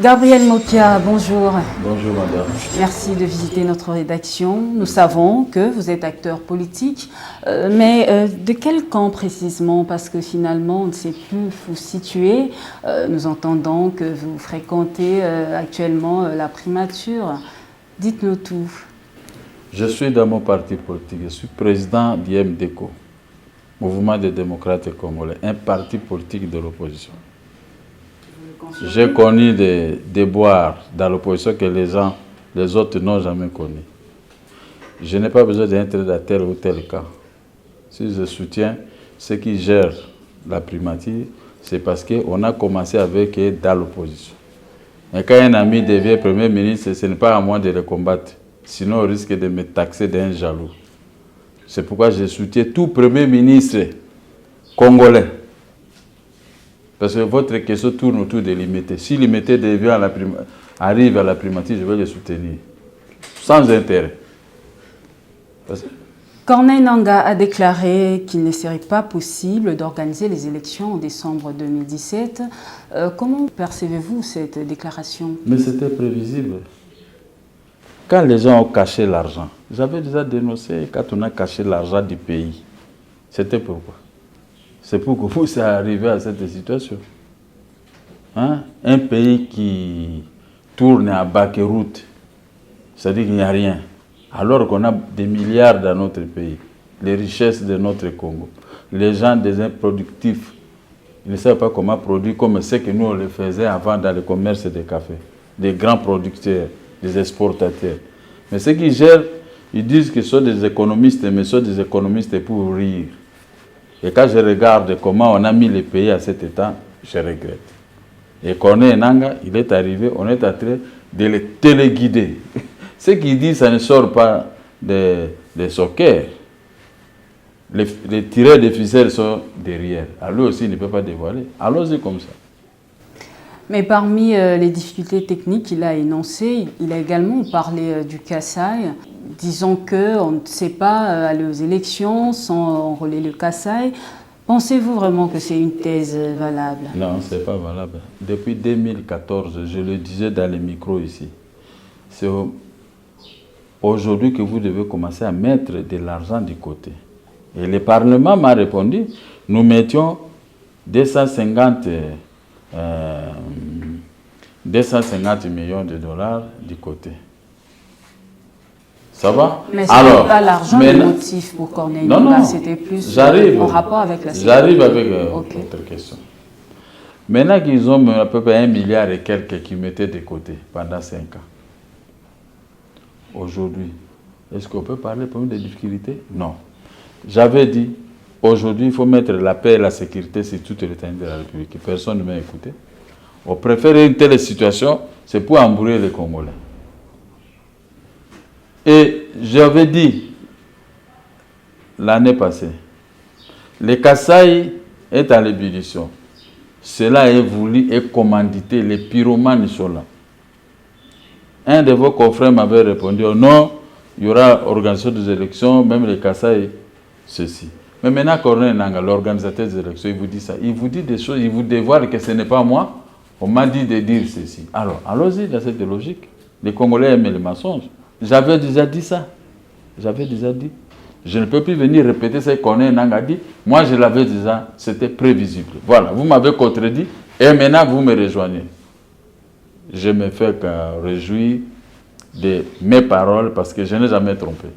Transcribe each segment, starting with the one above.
Gabriel Mopia, bonjour. Bonjour madame. Merci de visiter notre rédaction. Nous savons que vous êtes acteur politique, mais de quel camp précisément? Parce que finalement, on ne sait plus où vous situer. Nous entendons que vous fréquentez actuellement la primature. Dites-nous tout. Je suis dans mon parti politique. Je suis président d'IMDECO, Mouvement des démocrates congolais, un parti politique de l'opposition. J'ai connu des déboires dans l'opposition que les autres n'ont jamais connus. Je n'ai pas besoin d'être dans tel ou tel cas. Si je soutiens ceux qui gèrent la primature, c'est parce qu'on a commencé avec eux dans l'opposition. Et quand un ami devient Premier ministre, ce n'est pas à moi de le combattre. Sinon, on risque de me taxer d'un jaloux. C'est pourquoi je soutiens tout Premier ministre congolais. Parce que votre question tourne autour de l'imité. Si l'imité arrive à la primature, je vais le soutenir. Sans intérêt. Corneille Nangaa a déclaré qu'il ne serait pas possible d'organiser les élections en décembre 2017. Comment percevez-vous cette déclaration? Mais c'était prévisible. Quand les gens ont caché l'argent, j'avais déjà dénoncé quand on a caché l'argent du pays. C'était pourquoi? C'est pour que vous soyez arrivé à cette situation. Hein? Un pays qui tourne à banqueroute, c'est-à-dire qu'il n'y a rien. Alors qu'on a des milliards dans notre pays, les richesses de notre Congo. Les gens des improductifs, ils ne savent pas comment produire comme ce que nous on le faisait avant dans le commerce des cafés. Des grands producteurs, des exportateurs. Mais ceux qui gèrent, ils disent qu'ils sont des économistes, mais sont des économistes pour rire. Et quand je regarde comment on a mis le pays à cet état, je regrette. Et Corneille Nangaa, il est arrivé, on est en train de le téléguider. Ce qu'il dit, ça ne sort pas des sockers. Les tireurs de ficelles sont derrière. Alors lui aussi, il ne peut pas dévoiler. Allons-y comme ça. Mais parmi les difficultés techniques qu'il a énoncées, il a également parlé du Kasaï. Disons qu'on ne sait pas aller aux élections sans enrôler le Kasaï. Pensez-vous vraiment que c'est une thèse valable? Non, ce n'est pas valable. Depuis 2014, je le disais dans les micros ici, c'est aujourd'hui que vous devez commencer à mettre de l'argent du côté. Et le Parlement m'a répondu, nous mettions 250 millions de dollars du côté. Ça va? Mais ce n'est pas l'argent le motif pour Corneille Nangaa, c'était plus en rapport avec la sécurité. J'arrive avec votre question. Maintenant qu'ils ont à peu près 1 milliard et quelques qui mettaient de côté pendant 5 ans, aujourd'hui, est-ce qu'on peut parler pour des difficultés? Non. J'avais dit, aujourd'hui, il faut mettre la paix et la sécurité sur toute l'étendue de la République. Personne ne m'a écouté. On préfère une telle situation, c'est pour embrouiller les Congolais. Et j'avais dit, l'année passée, le Kasaï est à l'ébullition. Cela est voulu et commandité, les pyromanes sont là. Un de vos confrères m'avait répondu, non, il y aura organisation des élections, même le Kasaï, ceci. Mais maintenant, Corneille Nangaa, l'organisateur des élections, il vous dit ça. Il vous dit des choses, il vous dévoile que ce n'est pas moi. On m'a dit de dire ceci. Alors, allons-y dans cette logique. Les Congolais aiment les mensonges. J'avais déjà dit ça. J'avais déjà dit. Je ne peux plus venir répéter ce que Corneille Nangaa dit. Moi, je l'avais déjà. C'était prévisible. Voilà, vous m'avez contredit et maintenant, vous me rejoignez. Je me fais réjouir de mes paroles parce que je n'ai jamais trompé.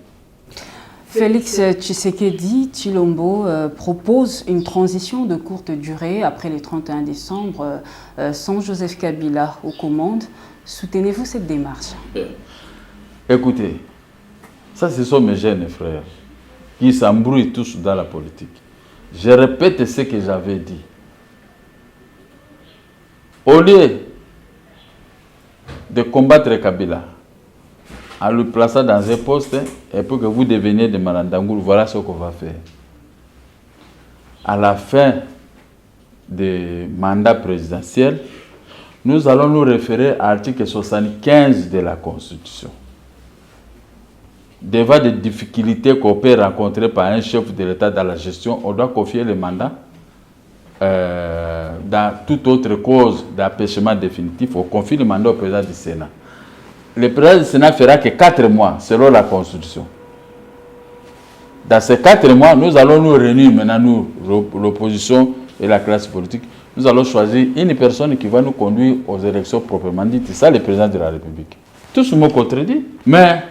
Félix Tshisekedi Tshilombo propose une transition de courte durée après le 31 décembre sans Joseph Kabila aux commandes. Soutenez-vous cette démarche? Écoutez, ça ce sont mes jeunes frères qui s'embrouillent tous dans la politique. Je répète ce que j'avais dit. Au lieu de combattre Kabila, en le plaçant dans un poste et pour que vous deveniez des Malandangour, voilà ce qu'on va faire. À la fin du mandat présidentiel, nous allons nous référer à l'article 75 de la Constitution. Devant des difficultés qu'on peut rencontrer par un chef de l'État dans la gestion, on doit confier le mandat dans toute autre cause d'empêchement définitif, on confie le mandat au président du Sénat. Le président du Sénat fera que 4 mois, selon la Constitution. Dans ces 4 mois, nous allons nous réunir maintenant, nous, l'opposition et la classe politique. Nous allons choisir une personne qui va nous conduire aux élections proprement dites. C'est ça le président de la République. Tous m'ont contredit. Mais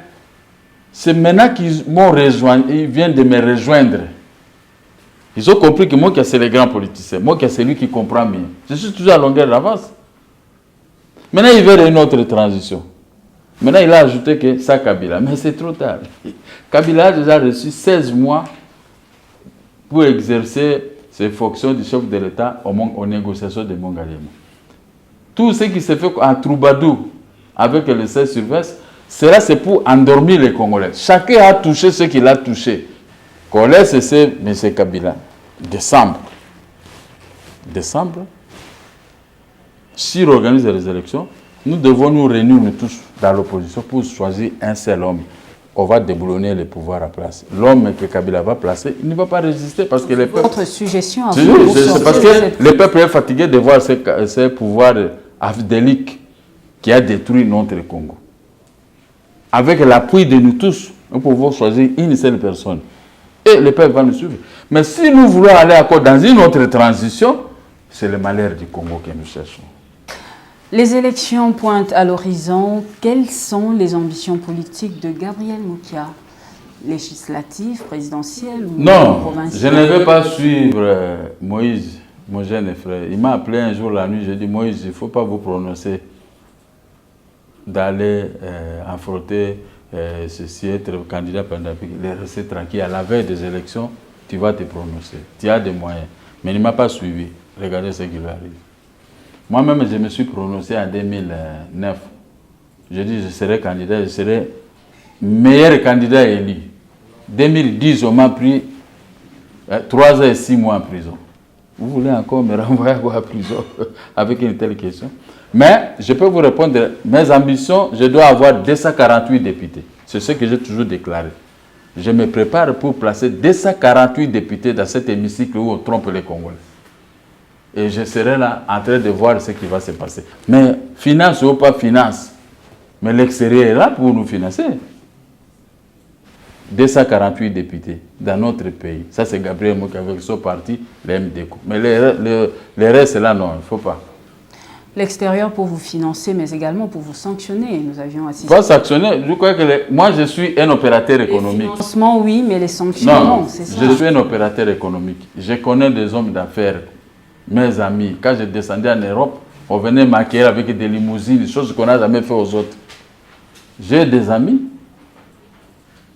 c'est maintenant qu'ils m'ont rejoint, ils viennent de me rejoindre. Ils ont compris que moi, c'est le grand politicien. Moi, c'est lui qui comprend mieux. Je suis toujours à longueur d'avance. Maintenant, il veut une autre transition. Maintenant, il a ajouté que ça, Kabila. Mais c'est trop tard. Kabila a déjà reçu 16 mois pour exercer ses fonctions du chef de l'État aux négociations de Mongalema. Tout ce qui se fait en Troubadou avec le 16 sur 20, c'est pour endormir les Congolais. Chacun a touché ce qu'il a touché. Qu'on laisse M. Kabila. Décembre. S'il organise les élections, nous devons nous réunir tous dans l'opposition pour choisir un seul homme. On va déboulonner le pouvoir à place. L'homme que Kabila va placer, il ne va pas résister parce que les peuples... Votre suggestion... C'est parce que le peuple est fatigué de voir ce pouvoir avdélique qui a détruit notre Congo. Avec l'appui de nous tous, nous pouvons choisir une seule personne. Et le peuple va nous suivre. Mais si nous voulons aller encore dans une autre transition, c'est le malheur du Congo que nous cherchons. Les élections pointent à l'horizon. Quelles sont les ambitions politiques de Gabriel Moukia? Législatives, présidentielles ou provinciales? Je ne vais pas suivre Moïse, mon jeune frère. Il m'a appelé un jour la nuit, j'ai dit, Moïse, il ne faut pas vous prononcer d'aller affronter ceci, être candidat pendant les rester tranquille. À la veille des élections, tu vas te prononcer. Tu as des moyens. Mais il ne m'a pas suivi. Regardez ce qui lui arrive. Moi-même, je me suis prononcé en 2009. Je dis, je serai candidat, je serai meilleur candidat élu. 2010, on m'a pris 3 ans et 6 mois en prison. Vous voulez encore me renvoyer à la prison avec une telle question? Mais je peux vous répondre, mes ambitions, je dois avoir 248 députés. C'est ce que j'ai toujours déclaré. Je me prépare pour placer 248 députés dans cet hémicycle où on trompe les Congolais. Et je serai là en train de voir ce qui va se passer. Mais finance ou pas finance, mais l'extérieur est là pour nous financer. 248 députés dans notre pays. Ça, c'est Gabriel Moukia avec son parti, le MDCO. Mais les restes, là, non, il ne faut pas. L'extérieur pour vous financer, mais également pour vous sanctionner. Nous avions assisté... Pas sanctionner, je crois que moi, je suis un opérateur économique. Les financements, oui, mais les sanctions, non, c'est ça. Je suis un opérateur économique. Je connais des hommes d'affaires, mes amis. Quand je descendais en Europe, on venait m'accueillir avec des limousines, des choses qu'on n'a jamais fait aux autres. J'ai des amis.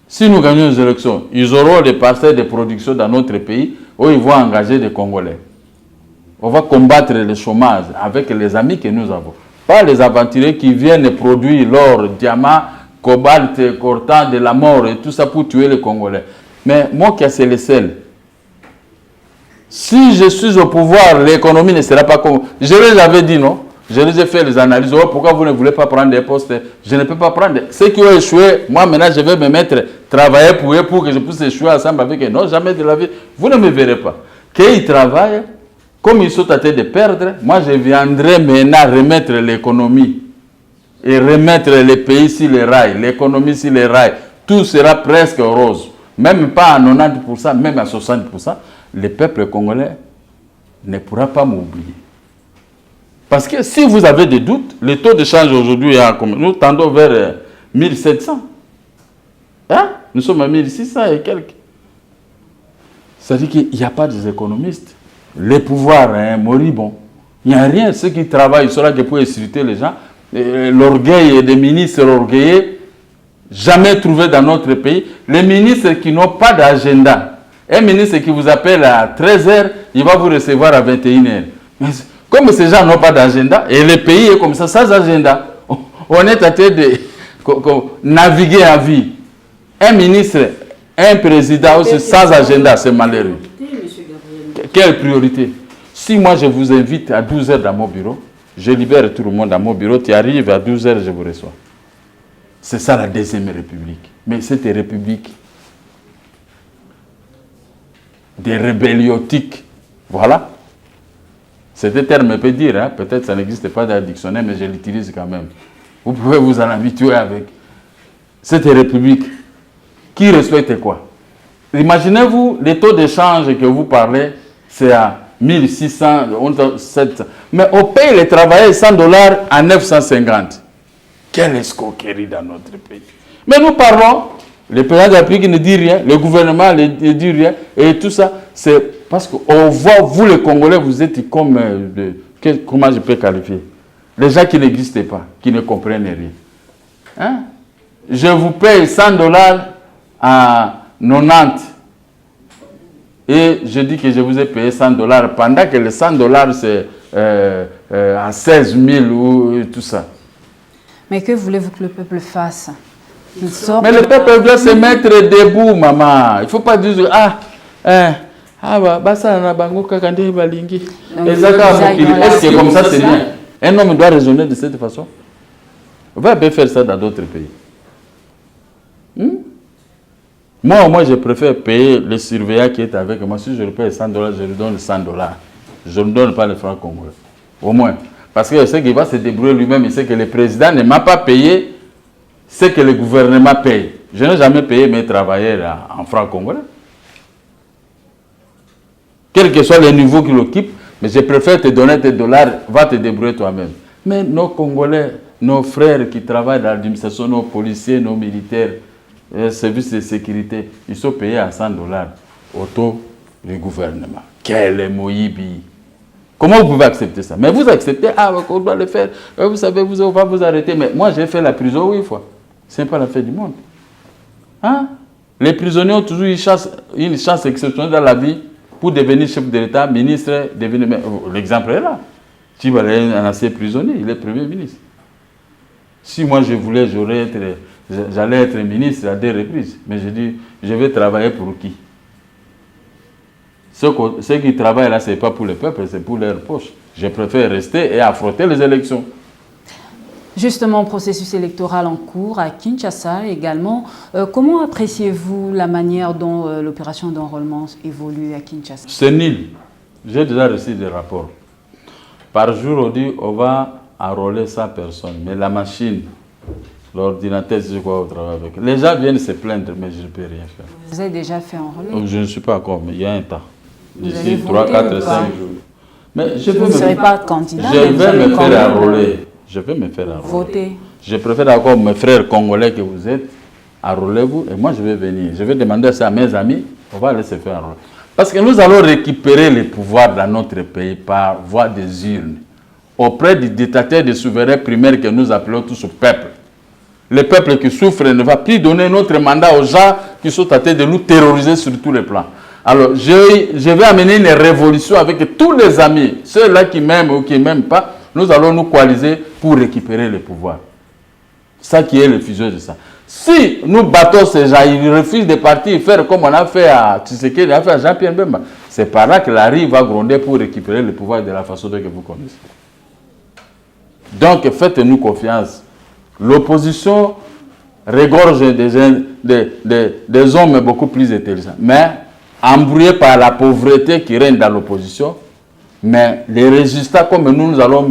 Si nous gagnons les élections, ils auront des parcelles de production dans notre pays où ils vont engager des Congolais. On va combattre le chômage avec les amis que nous avons. Pas les aventuriers qui viennent produire l'or, diamant, cobalt, coltan, de la mort et tout ça pour tuer les Congolais. Mais moi qui c'est le seul. Si je suis au pouvoir, l'économie ne sera pas comme... Je les avais dit, non? Je les ai fait les analyses. Oh, pourquoi vous ne voulez pas prendre des postes? Je ne peux pas prendre. Ceux qui ont échoué, moi maintenant je vais me mettre, travailler pour eux pour que je puisse échouer ensemble avec eux. Non, jamais de la vie. Vous ne me verrez pas. Qu'ils travaillent, comme ils sont à train de perdre, moi je viendrai maintenant remettre l'économie et remettre les pays sur les rails, l'économie sur les rails. Tout sera presque rose. Même pas à 90%, même à 60%. Le peuple congolais ne pourra pas m'oublier. Parce que si vous avez des doutes, le taux de change aujourd'hui est en combien? Nous tendons vers 1700. Hein? Nous sommes à 1600 et quelques. C'est-à-dire qu'il n'y a pas des économistes. Les pouvoirs moribonds. Il n'y a rien. Ceux qui travaillent, ils sont là pour exciter les gens. L'orgueil des ministres orgueillés, jamais trouvé dans notre pays. Les ministres qui n'ont pas d'agenda. Un ministre qui vous appelle à 13h, il va vous recevoir à 21h. Comme ces gens n'ont pas d'agenda, et le pays est comme ça, sans agenda, on est en train de naviguer à vie. Un ministre, un président aussi sans agenda, c'est malheureux. Quelle priorité? Si moi je vous invite à 12h dans mon bureau, je libère tout le monde dans mon bureau, tu arrives à 12h, je vous reçois. C'est ça la deuxième république. Mais cette république des rébelliotiques, voilà. C'est un terme, on peut dire, hein, peut-être ça n'existe pas dans le dictionnaire, mais je l'utilise quand même. Vous pouvez vous en habituer avec. Cette république, qui respecte quoi? Imaginez-vous, les taux d'échange que vous parlez, c'est à 1600, 700. Mais on paye les travailleurs $100 à 950. Quelle escroquerie dans notre pays. Mais nous parlons, le président de la République ne dit rien, le gouvernement ne dit rien, et tout ça, c'est parce qu'on voit, vous les Congolais, vous êtes comme, comment je peux qualifier? Les gens qui n'existent pas, qui ne comprennent rien. Hein? Je vous paye $100 à 90. Et je dis que je vous ai payé $100 pendant que les $100 c'est à 16 000 ou tout ça. Mais que voulez-vous que le peuple fasse? Mais le peuple doit se mettre debout, maman. Il ne faut pas dire est-ce que comme ça c'est bien? Un homme doit raisonner de cette façon. On va bien faire ça dans d'autres pays. Moi, je préfère payer le surveillant qui est avec moi. Si je lui paye $100, je lui donne $100. Je ne donne pas les francs congolais. Au moins. Parce que je sais qu'il va se débrouiller lui-même. Il sait que le président ne m'a pas payé ce que le gouvernement paye. Je n'ai jamais payé mes travailleurs en francs congolais. Quel que soit le niveau qu'il occupe, mais je préfère te donner tes dollars, va te débrouiller toi-même. Mais nos Congolais, nos frères qui travaillent dans l'administration, nos policiers, nos militaires, services de sécurité, ils sont payés à $100 au taux du gouvernement. Quel moïbi! Comment vous pouvez accepter ça? Mais vous acceptez, on doit le faire, vous savez, on va vous arrêter. Mais moi, j'ai fait la prison 8 fois. Ce n'est pas la fin du monde. Hein? Les prisonniers ont toujours une chance exceptionnelle dans la vie pour devenir chef de l'État, ministre, devenir... L'exemple est là. Tchibala est un ancien prisonnier, il est Premier ministre. Si moi je voulais, j'allais être ministre à 2 reprises. Mais je dis, je vais travailler pour qui? Ceux qui travaillent là, ce n'est pas pour le peuple, c'est pour leur poche. Je préfère rester et affronter les élections. Justement, processus électoral en cours à Kinshasa également. Comment appréciez-vous la manière dont l'opération d'enrôlement évolue à Kinshasa? C'est nul. J'ai déjà reçu des rapports. Par jour, on dit on va enrôler 100 personnes. Mais la machine, l'ordinateur, je crois, au travail avec. Les gens viennent se plaindre, mais je ne peux rien faire. Vous avez déjà fait enrôler? Je ne suis pas encore, mais il y a un temps. D'ici 3, 4, 5 jours. Mais vous ne serez pas candidat. Je vais me faire enrôler. Je vais me faire enrôler. Voter. Je préfère encore mes frères congolais que vous êtes, enrôlez-vous et moi je vais venir. Je vais demander ça à mes amis, on va aller se faire enrôler. Parce que nous allons récupérer les pouvoirs dans notre pays par voie des urnes, auprès du dictateur des souverains primaires que nous appelons tous au peuple. Le peuple qui souffre ne va plus donner notre mandat aux gens qui sont tentés de nous terroriser sur tous les plans. Alors, je vais amener une révolution avec tous les amis, ceux-là qui m'aiment ou qui ne m'aiment pas. Nous allons nous coaliser pour récupérer le pouvoir. Ça qui est le fusion de ça. Si nous battons ces gens, ils refusent de partir faire comme on a fait à Tshisekedi, on a fait à Jean-Pierre Bemba. C'est par là que la rive va gronder pour récupérer le pouvoir de la façon que vous connaissez. Donc, faites-nous confiance. L'opposition regorge des hommes beaucoup plus intelligents. Mais, embrouillés par la pauvreté qui règne dans l'opposition, mais les résultats, comme nous allons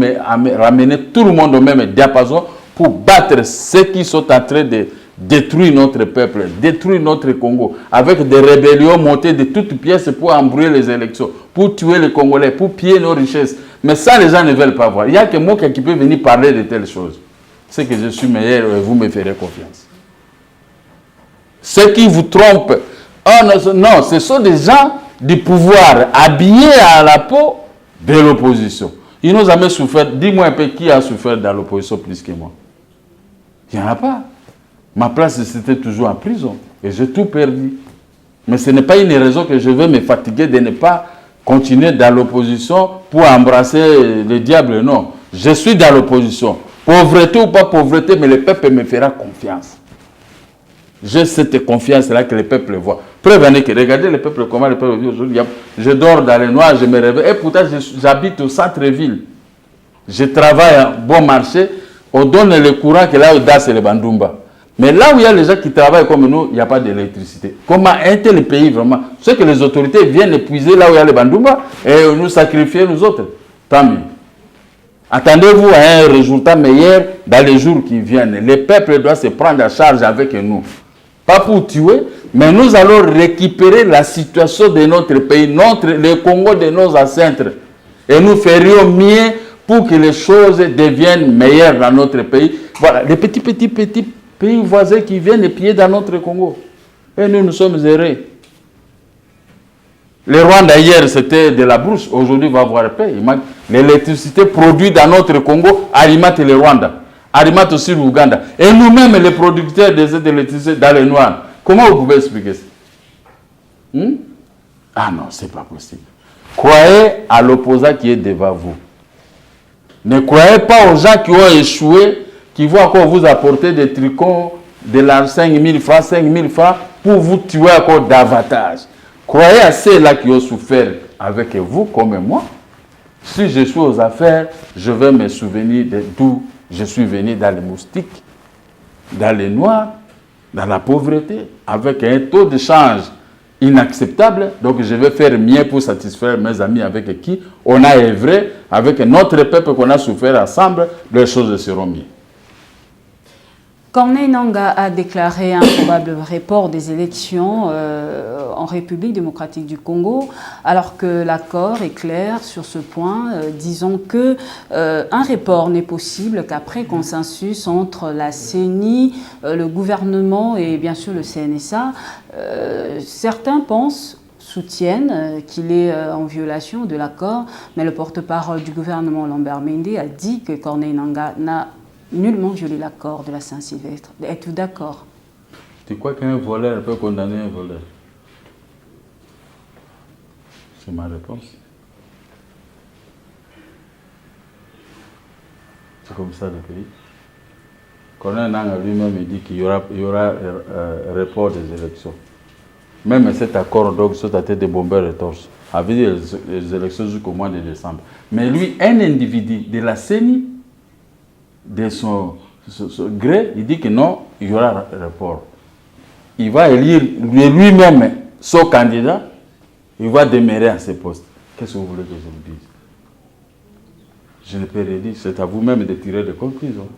ramener tout le monde au même diapason pour battre ceux qui sont en train de détruire notre peuple, détruire notre Congo, avec des rébellions montées de toutes pièces pour embrouiller les élections, pour tuer les Congolais, pour piller nos richesses. Mais ça, les gens ne veulent pas voir. Il n'y a que moi qui peut venir parler de telles choses. C'est que je suis meilleur et vous me ferez confiance. Ceux qui vous trompent, non, ce sont des gens du pouvoir habillés à la peau de l'opposition. Ils n'ont jamais souffert. Dis-moi un peu qui a souffert dans l'opposition plus que moi. Il n'y en a pas. Ma place, c'était toujours en prison. Et j'ai tout perdu. Mais ce n'est pas une raison que je vais me fatiguer de ne pas continuer dans l'opposition pour embrasser le diable. Non. Je suis dans l'opposition. Pauvreté ou pas pauvreté, mais le peuple me fera confiance. J'ai cette confiance-là que le peuple voit. Preuve en est que, regardez le peuple, comment le peuple vit aujourd'hui. Je dors dans les noirs, je me réveille. Et pourtant, j'habite au centre-ville. Je travaille à bon marché. On donne le courant que là où DAS et le Bandumba. Mais là où il y a les gens qui travaillent comme nous, il n'y a pas d'électricité. Comment est le pays vraiment? C'est que les autorités viennent épuiser là où il y a le Bandumba et nous sacrifier nous autres. Tant mieux. Attendez-vous à un résultat meilleur dans les jours qui viennent. Le peuple doit se prendre en charge avec nous. Pas pour tuer, mais nous allons récupérer la situation de notre pays, le Congo de nos ancêtres. Et nous ferions mieux pour que les choses deviennent meilleures dans notre pays. Voilà, les petits pays voisins qui viennent piller dans notre Congo. Et nous sommes errés. Le Rwanda hier, c'était de la brousse. Aujourd'hui, va avoir paix. L'électricité produite dans notre Congo alimente le Rwanda, alimente aussi l'Ouganda. Et nous-mêmes, les producteurs de cette électricité dans les Noirs. Comment vous pouvez expliquer ça? Ah non, c'est pas possible. Croyez à l'opposant qui est devant vous. Ne croyez pas aux gens qui ont échoué, qui vont encore vous apporter des tricots, de l'argent 5 000 francs, 5 000 francs, pour vous tuer encore davantage. Croyez à ceux-là qui ont souffert avec vous, comme moi. Si je suis aux affaires, je vais me souvenir d'où je suis venu, dans les moustiques, dans les noirs, dans la pauvreté, avec un taux de change inacceptable. Donc je vais faire mieux pour satisfaire mes amis avec qui on a œuvré, avec notre peuple qu'on a souffert ensemble, les choses seront mieux. Corneille Nangaa a déclaré un probable report des élections en République démocratique du Congo, alors que l'accord est clair sur ce point. Disons que un report n'est possible qu'après consensus entre la CENI, le gouvernement et bien sûr le CNSA. Certains soutiennent qu'il est en violation de l'accord, mais le porte-parole du gouvernement, Lambert Mende, a dit que Corneille Nangaa n'a nullement violé l'accord de la Saint-Sylvestre. Êtes-vous d'accord? Tu crois qu'un voleur peut condamner un voleur? C'est ma réponse. C'est comme ça le pays. Corneille Nangaa lui-même dit qu'il y aura report des élections. Même cet accord, donc, sur la tête des bombeurs et torses, avait dit les élections jusqu'au mois de décembre. Mais lui, un individu de la CENI, de son gré, il dit que non, il y aura report. Il va élire lui-même son candidat, il va demeurer à ce poste. Qu'est-ce que vous voulez que je vous dise? Je ne peux rien dire, c'est à vous-même de tirer des conclusions.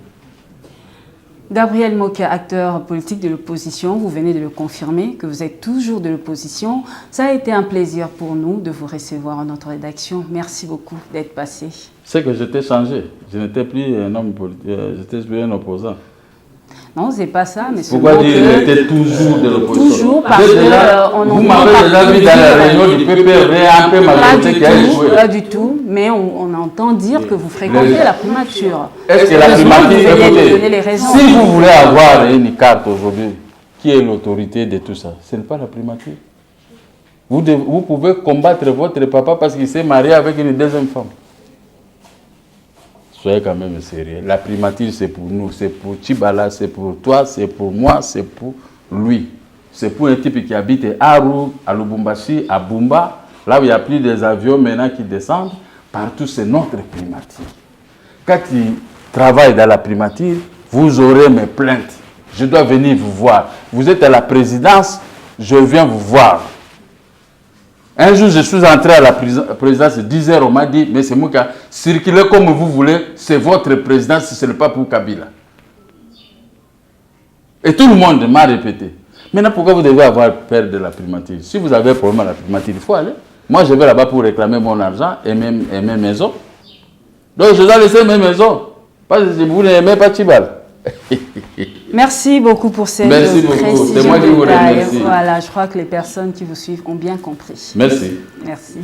Gabriel Mokia, acteur politique de l'opposition, vous venez de le confirmer, que vous êtes toujours de l'opposition. Ça a été un plaisir pour nous de vous recevoir en notre rédaction. Merci beaucoup d'être passé. C'est que j'étais changé. Je n'étais plus un homme politique, j'étais plus un opposant. Non, c'est pas ça, mais pourquoi dire qu'il était toujours de l'opposition? Toujours, parce que vous m'avez déjà vu dans la réunion du PPR, un peu majorité qui a échoué. Pas du tout, mais on entend dire que vous fréquentez la primature. Est-ce que la primature, écoutez, si vous voulez avoir une carte aujourd'hui, qui est l'autorité de tout ça? Ce n'est pas la primature. Vous pouvez combattre votre papa parce qu'il s'est marié avec une deuxième femme. Soyez quand même sérieux. La primature, c'est pour nous, c'est pour Tchibala, c'est pour toi, c'est pour moi, c'est pour lui. C'est pour un type qui habite à Aru, à Lubumbashi, à Bumba, là où il n'y a plus des avions maintenant qui descendent. Partout, c'est notre primature. Quand il travaille dans la primature, vous aurez mes plaintes. Je dois venir vous voir. Vous êtes à la présidence, je viens vous voir. Un jour, je suis entré à la présidence, 10 heures, on m'a dit, mais c'est moi qui a circulé comme vous voulez, c'est votre présidence, ce n'est pas pour Kabila. Et tout le monde m'a répété. Maintenant, pourquoi vous devez avoir peur de la primature? Si vous avez un problème à la primature, il faut aller. Moi, je vais là-bas pour réclamer mon argent et mes maisons. Donc, je dois laisser mes maisons. Parce que vous n'aimez pas Tchibal. Merci beaucoup pour ces précisions. C'est moi qui vous remercie. Voilà, je crois que les personnes qui vous suivent ont bien compris. Merci. Merci.